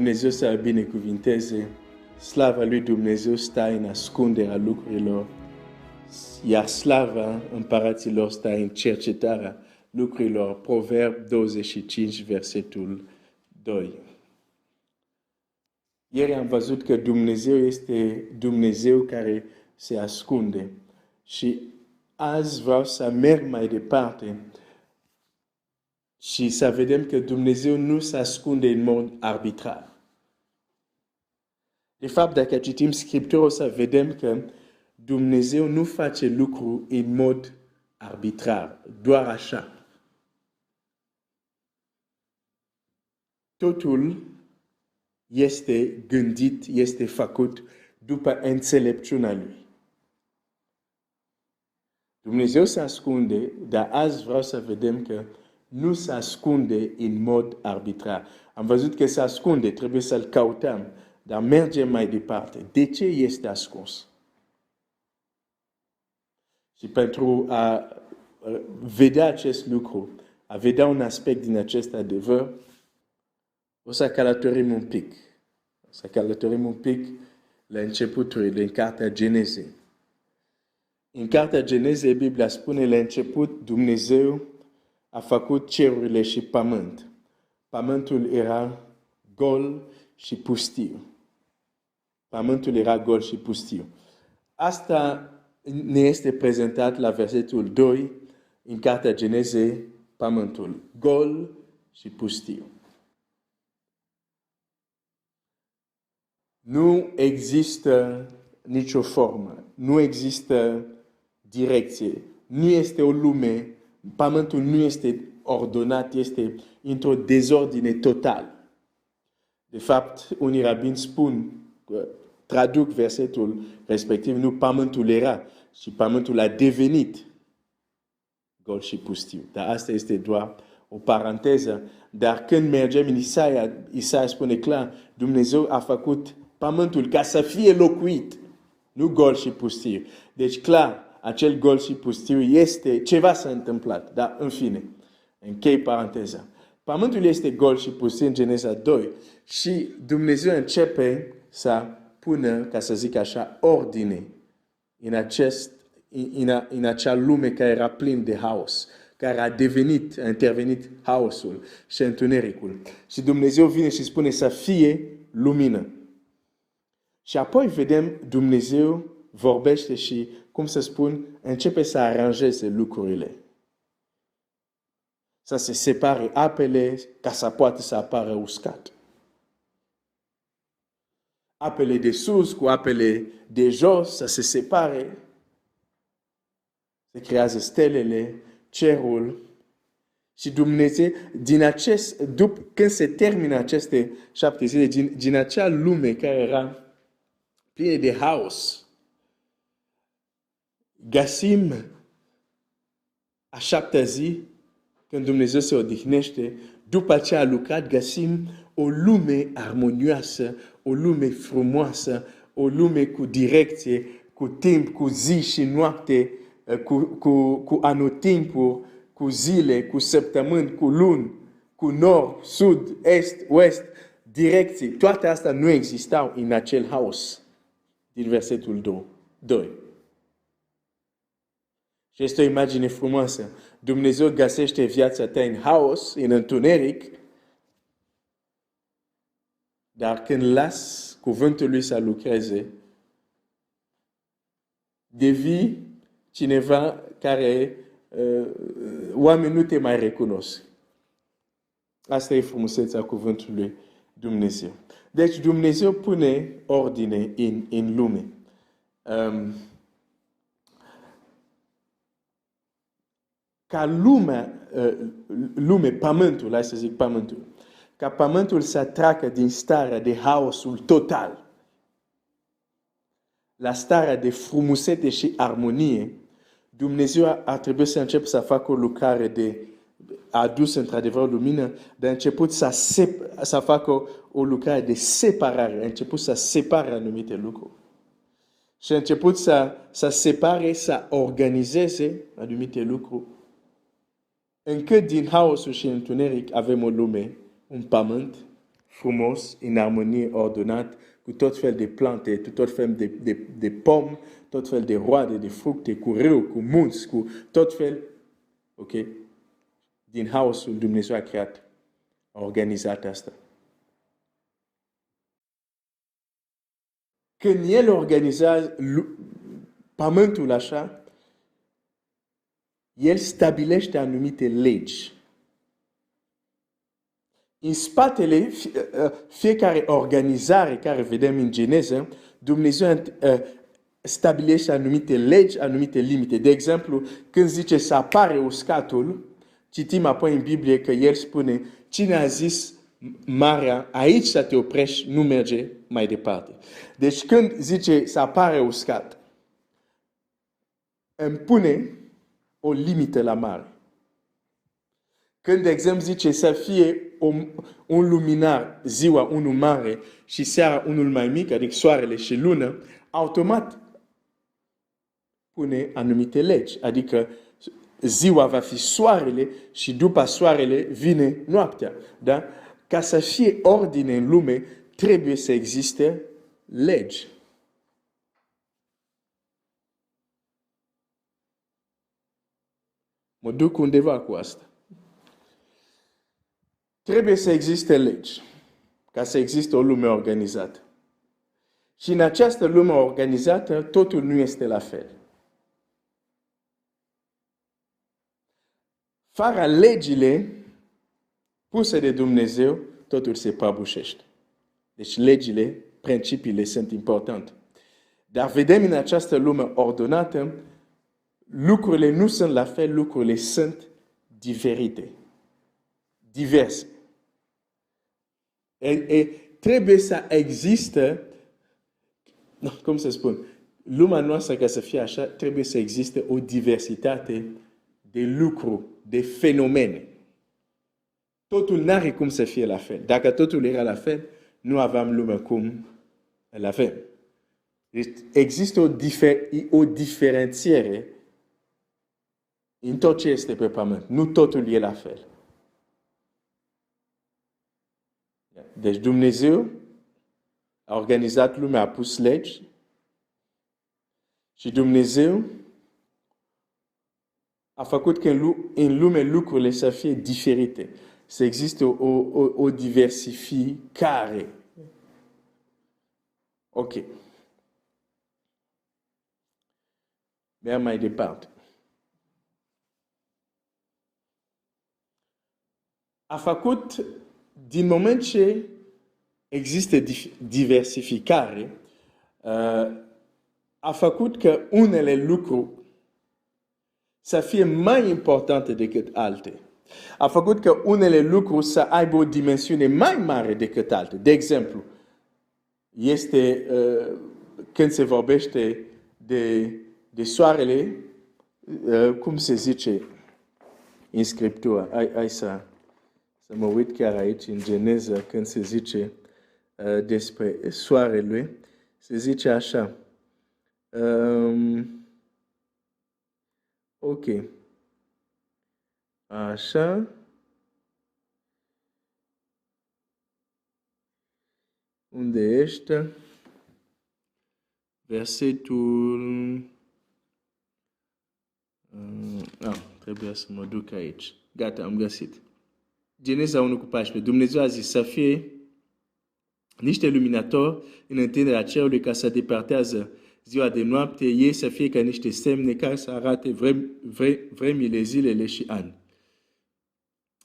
Dumnezeu să binecuvinteze. Slava lui Dumnezeu stă în ascunderea lucrurilor, iar slava împăraților stă în cercetarea lucrurilor. Proverb 25, versetul 2. Ieri am văzut că Dumnezeu este Dumnezeu care se ascunde. Și azi vreau să merg mai departe și să vedem că Dumnezeu nu se ascunde în mod arbitrar. De fapt, dacă citim Scriptura, o să vedem că Dumnezeu nu face lucru în mod arbitrar, doar așa. Totul este gândit, este făcut după înțelepciunea Lui. Dumnezeu se ascunde, dar azi vreau să vedem că nu se ascunde în mod arbitrar. Am văzut că se ascunde, trebuie să-L căutăm, dar mergem mai departe. De ce este ascuns? Și pentru a vedea acest lucru, a vedea un aspect din acest adevăr, o să călătorim un pic. O să călătorim un pic la începuturile, în Cartea Geneze. În Cartea Geneze, Biblia spune, la început, Dumnezeu a făcut cerurile și pământ. Pământul era gol și pustiu. Pământul era gol și pustiu. Asta ne este prezentat la versetul 2 în Cartea Geneze, pământul gol și pustiu. Nu există nicio formă, nu există direcție, nu este o lume, pământul nu este ordonat, este într-o dezordine totală. De fapt, unii rabini spun, traduc versetul respectiv, nu pământul era, și pământul a devenit gol și pustiu. Dar asta este doar o paranteză. Dar când mergem în Isaia spune clar, Dumnezeu a făcut pământul ca să fie locuit, nu gol și pustiu. Deci clar, acel gol și pustiu este ceva s-a întâmplat. Dar în fine, închei paranteza. Pământul este gol și pustiu în Geneza 2 și Dumnezeu începe să pună, ca să zic așa, ordine în acea lume care era plin de haos, care a intervenit haosul și întunericul. Și Dumnezeu vine și spune să fie lumină. Și apoi vedem Dumnezeu vorbește și, cum să spun, începe să aranjeze lucrurile. Să se separe apele ca să poată să apară uscat. Apele de sus cu apele de jos să se separe. Se creează stelele, cerul. Și Dumnezeu, când se termină aceste 7 zile, din acea lume care era plină de haos, găsim a 7-a zi, când Dumnezeu se odihnește, după ce a lucrat, găsim o lume armonioasă, o lume frumoasă, o lume cu direcție, cu timp, cu zi și noapte, cu anotimpuri, cu zile, cu săptămâni, cu luni, cu nord, sud, est, west, direcții. Toate astea nu existau în acel haos din versetul 2. Și este o imagine frumoasă. Dumnezeu găsește viața ta în haos, în întuneric, dar când las cuvântul lui să lucreze, devii cineva care oamenii nu te mai recunosc. Asta e frumusețea cuvântului lui Dumnezeu. Deci Dumnezeu pune ordine în lume. Ca lume, pământul, hai să zic pământul, ca pământul să treacă din starea de haosul total la starea de frumusețe și armonie, Dumnezeu a trebuit să începe să facă o lucrare a adus într-adevăr lumină, dar a început să facă o lucrare de separare, a început să separe anumite lucruri. Și a început să separe, să organizeze anumite lucruri. Încât din haosul și întuneric avem o lume, un pământ frumos, în armonie ordonată, cu tot fel de plante, cu tot fel de pomme, tot fel de roade, de fructe, cu râu, cu munți, cu tot fel, ok? Din haosul Dumnezeu a creat, a organizat asta. Când El organizează pământul așa, El stabilește anumite legi. În spatele fiecare organizare care vedem în Geneză, Dumnezeu stabilește anumite legi, anumite limite. De exemplu, când zice să apare uscatul, citim apoi în Biblie că El spune, cine a zis marea, aici să te oprești, nu merge mai departe. Deci când zice să apare uscat, îmi pune o limită la mare. Când, de exemplu, zice să fie un luminar ziua unul mare și seara unul mai mic, adică soarele și lună, automat pune anumite legi. Adică ziua va fi soarele și după soarele vine noaptea. Da? Ca să fie ordine în lume, trebuie să existe legi. Mă duc undeva cu asta. Trebuie să existe legi, ca să existe o lume organizată. Și în această lume organizată, totul nu este la fel. Fără legile puse de Dumnezeu, totul se prăbușește. Deci legile, principiile sunt importante. Dar vedem în această lume ordonată, lucrurile nu sunt la fel, lucrurile sunt diferite, diverse. E trebuie să existe, cum să spun, lumea noastră ca să fie așa, trebuie să existe o diversitate de lucruri, de fenomene. Totul n-are cum să fie la fel. Dacă totul era la fel, nu aveam lume cum îl avem. Deci există o diferențiere în tot ce este pe pământ. Nu totul e la fel. Deci Dumnezeu a organizat lumea, a pus legi și Dumnezeu a făcut că în lume lucrurile să fie diferite. Să existe o diversificare. Ok. Merg mai departe. A făcut, din moment ce există diversificare, a făcut că unele lucruri să fie mai importante decât alte. A făcut că unele lucruri să aibă o dimensiune mai mare decât alte. De exemplu, este când se vorbește de soarele, cum se zice în Scriptură? Hai să mă uit chiar aici în Geneza, când se zice despre soarele, se zice așa. Ok. Așa. Unde ești? Versetul... trebuie să mă duc aici. Gata, am găsit. Geneza 1:14. Dumnezeu a zis să fie niște luminatori în întinderea cerului ca să departează ziua de noapte, ei să fie ca niște semne care să arate vremile, zilele și ani.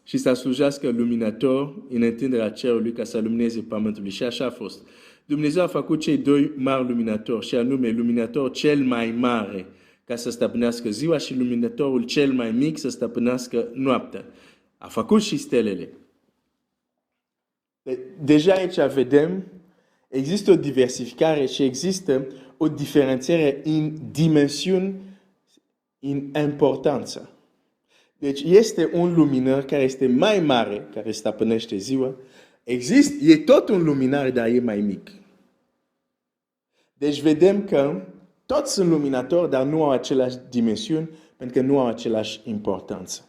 Și să slujească luminator în întinderea cerului ca să lumineze pământul. Și așa a fost. Dumnezeu a făcut cei doi mari luminatori, și anume luminator cel mai mare ca să stăpânească ziua și luminatorul cel mai mic să stăpânească noaptea. A făcut și stelele. Deja aici vedem, există o diversificare și există o diferențiere în dimensiuni, în importanță. Deci este un luminăr care este mai mare, care stăpânește ziua. E tot un luminar, dar e mai mic. Deci vedem că toți sunt luminatori, dar nu au aceleași dimensiuni, pentru că nu au aceleași importanță.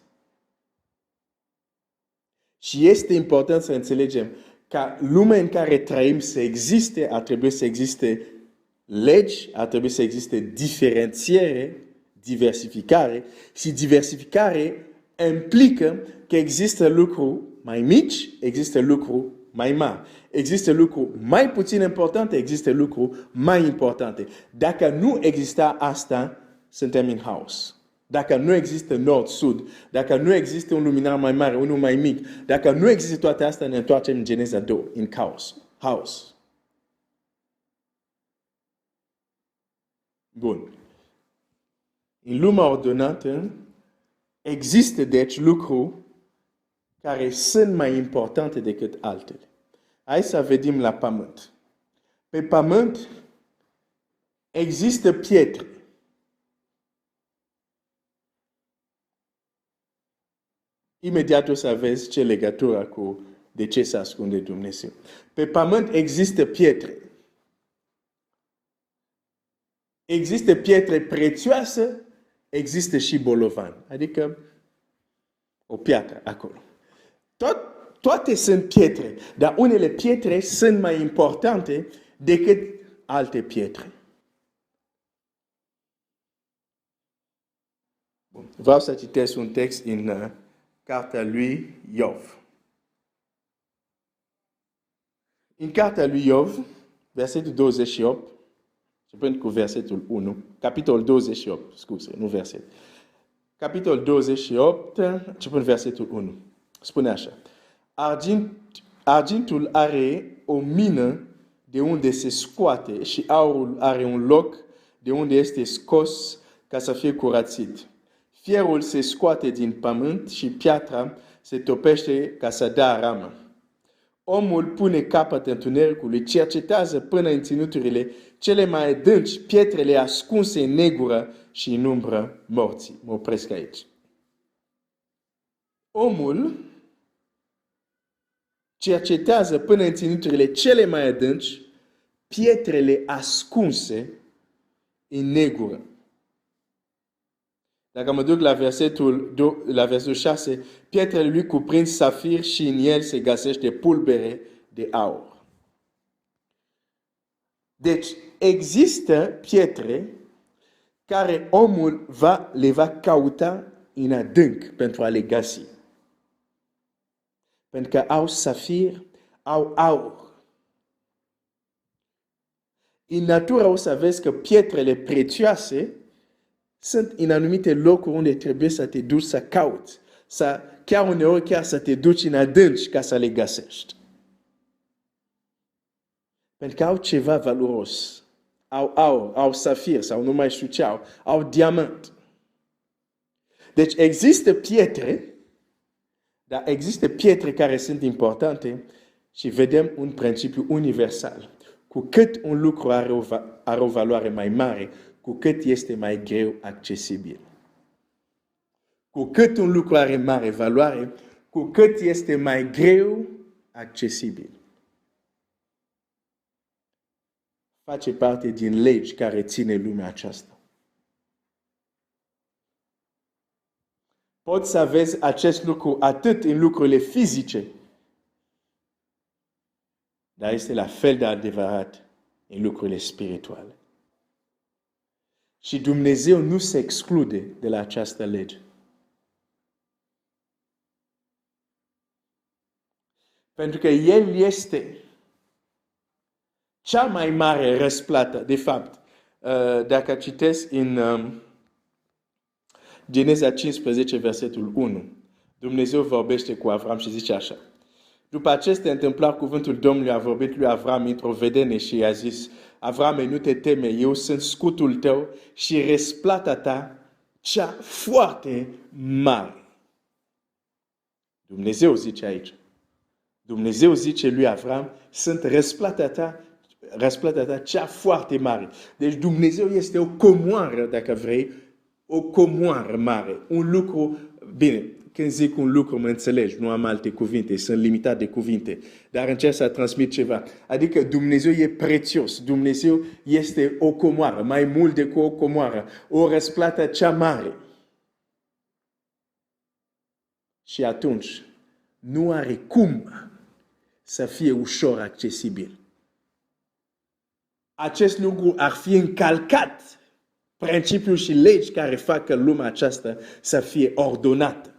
Și este important să înțelegem ca lumea în care trăim să existe, ar trebui să existe legi, ar trebui să existe diferențiere, diversificare și diversificare implică că există lucruri mai mici, există lucruri mai mari. Există lucruri mai puțin importante, există lucruri mai importante. Dacă nu exista asta, suntem în haos. Dacă nu există nord-sud, dacă nu există un luminar mai mare, unul mai mic, dacă nu există toate astea, ne întoarcem în Geneza 2, în caos. Haos. Bun. În lumea ordonată, există deci lucruri care sunt mai importante decât altele. Hai să vedem la pământ. Pe pământ există pietre. Imediat o să vezi ce legătură cu de ce se ascunde Dumnezeu. Pe pământ există pietre. Există pietre prețioase, există și bolovan. Adică o piatră acolo. Toate sunt pietre, dar unele pietre sunt mai importante decât alte pietre. Vreau să citesc un text în cartea lui Iov. În cartea lui Iov, versetul 28, începând cu versetul 1, capitolul 28, scuze, nu verset. Capitolul 28, începând versetul 1. Spune așa. Argintul are o mină de unde se scoate și aurul are un loc de unde este scos ca să fie curățit. Fierul se scoate din pământ și piatra se topește ca să dea ramă. Omul pune capăt întunericului, cercetează până în ținuturile cele mai adânci pietrele ascunse în negură și în umbră morții. Mă opresc aici. Omul cercetează până în ținuturile cele mai adânci pietrele ascunse în negură. Dacă mă duc la versetul 6, pietrele lui cuprind safir și în el se găsește pulbere de aur. Deci există pietre care omul le va cauta în adânc pentru a le găsi. Pentru că au safir, au aur. În natură o să vezi că pietrele prețioase sunt în anumite locuri unde trebuie să te duci să cauți. Chiar uneori chiar să te duci în adânci ca să le găsești. Pentru că au ceva valoros. Au aur, au safir sau nu mai știu ce au diamant. Deci există pietre, dar există pietre care sunt importante și vedem un principiu universal. Cu cât un lucru are o valoare mai mare, cu cât este mai greu accesibil. Cu cât un lucru are mare valoare, cu cât este mai greu accesibil. Face parte din legi care ține lumea aceasta. Poți să vezi acest lucru atât în lucrurile fizice, dar este la fel de adevărat în lucrurile spirituale. Și Dumnezeu nu se exclude de la această lege. Pentru că El este cea mai mare răsplată. De fapt, dacă citesc în Geneza 15, versetul 1, Dumnezeu vorbește cu Avram și zice așa. După aceste întâmplări, cuvântul Domnului a vorbit lui Avram într-o vedenie și i-a zis, Avrame, nu te teme, eu sunt scutul tău și răsplata ta cea foarte mare. Dumnezeu zice aici. Dumnezeu zice lui Avram, sunt răsplata ta cea foarte mare. Deci Dumnezeu este o comoară, dacă vrei, o comoară mare. Un lucru, bine, când zic un lucru mă înțelegi, nu am alte cuvinte, sunt limitat de cuvinte, dar încerc să transmit ceva. Adică Dumnezeu e prețios, Dumnezeu este o comoară, mai mult decât o comoară, o răsplată cea mare. Și atunci, nu are cum să fie ușor accesibil. Acest lucru ar fi încălcat principiul și legi care fac ca lumea aceasta să fie ordonată.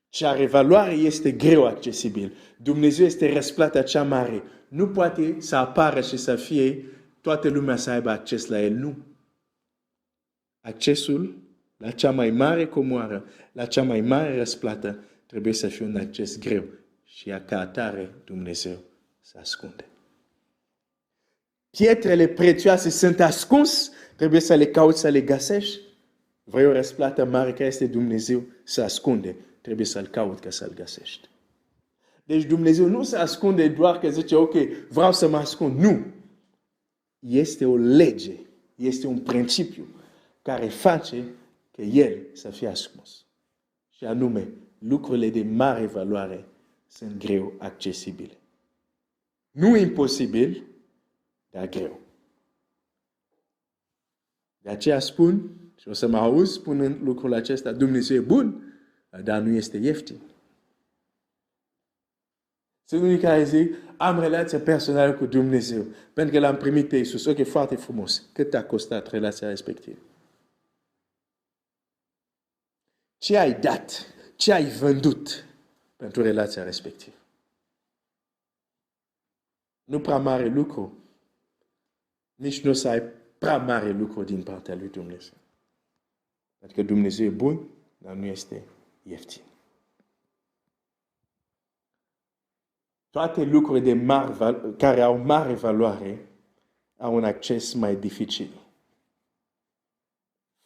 Și valoare este greu accesibil. Dumnezeu este răsplata cea mare. Nu poate să apară și să fie toată lumea să aibă acces la el. Nu. Accesul la cea mai mare comoară, la cea mai mare răsplată, trebuie să fie un acces greu. Și ca atare Dumnezeu se ascunde. Pietrele prețioase sunt ascuns, trebuie să le cauți, să le găsești. Vrei o răsplată mare care este Dumnezeu, se ascunde. Trebuie să-l cauți ca să-l găsești. Deci Dumnezeu nu se ascunde doar că zice, ok, vreau să mă ascund. Nu. Este o lege, este un principiu care face că El să fie ascuns. Și anume, lucrurile de mare valoare sunt greu accesibile. Nu imposibil, dar greu. De aceea spun, și o să mă auzi spunând lucrul acesta, Dumnezeu e bun, dar nu este ieftin. Sunt unii care zic, am relație personală cu Dumnezeu, pentru că l-am primit pe Iisus. Ok, foarte frumos. Cât te-a costat relația respectivă? Ce ai dat? Ce ai vândut pentru relația respectivă? Nu prea mare lucru. Nici nu o să ai prea mare lucru din partea lui Dumnezeu. Pentru că Dumnezeu e bun, dar nu este ieftin. Toate lucrurile de care au mare valoare au un acces mai dificil.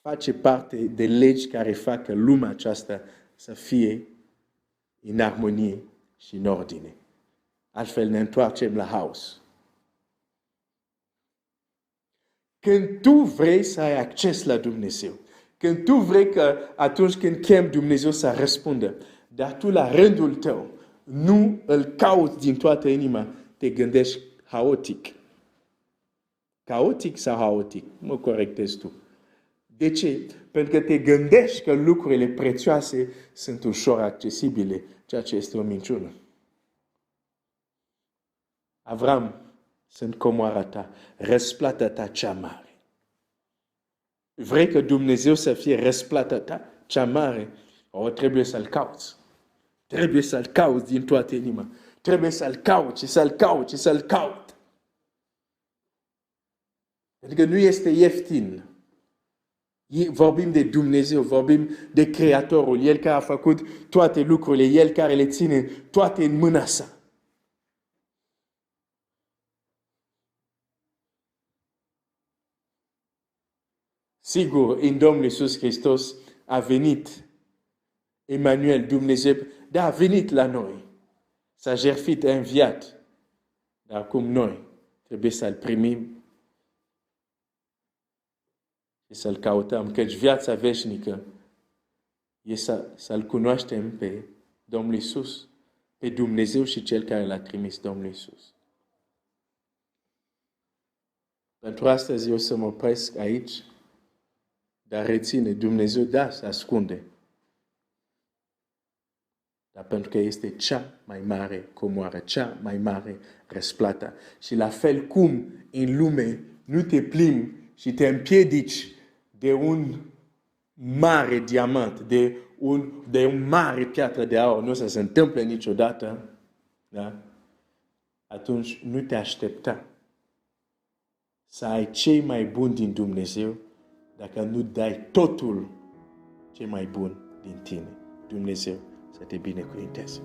Face parte de legi care fac ca lumea aceasta să fie în armonie și în ordine. Altfel ne întoarcem la haos. Când tu vrei să ai acces la Dumnezeu, când tu vrei că atunci când chem Dumnezeu să răspundă, dar tu la rândul tău nu îl cauți din toată inima, te gândești haotic. Chaotic sau haotic? Mă corectezi tu. De ce? Pentru că te gândești că lucrurile prețioase sunt ușor accesibile, ceea ce este o minciună. Avram, sunt comoara ta, răsplata ta cea mare. Vrei că Dumnezeu să fie răsplata ta cea mare? O, trebuie să-l cauți. Trebuie să-l cauți din toată inima. Trebuie să-l cauți, să-l cauți, să-l cauți. Pentru că nu este ieftin. Vorbim de Dumnezeu, vorbim de Creatorul, El care a făcut toate lucrurile, El care le ține toate în mâna sa. Sigur, în Domnul Iisus Hristos a venit Emanuel, Dumnezeu, dar a venit la noi. S-a jertfit, a înviat. Dar acum noi trebuie să-L primim și să-L căutăm, căci viața veșnică e să-L cunoaștem pe Domnul Iisus, pe Dumnezeu și Cel care L-a trimis, Domnul Iisus. Pentru astăzi eu să mă opresc aici, dar reține, Dumnezeu da, se ascunde. Dar pentru că este cea mai mare comoară, cea mai mare răsplată. Și la fel cum în lume nu te plimbi și te împiedici de un mare diamant, de un mare piatră de aur, nu o să se întâmple niciodată, da? Atunci nu te aștepta să ai cei mai buni din Dumnezeu dacă nu dai totul ce mai bun din tine. Dumnezeu să te binecuvinteze.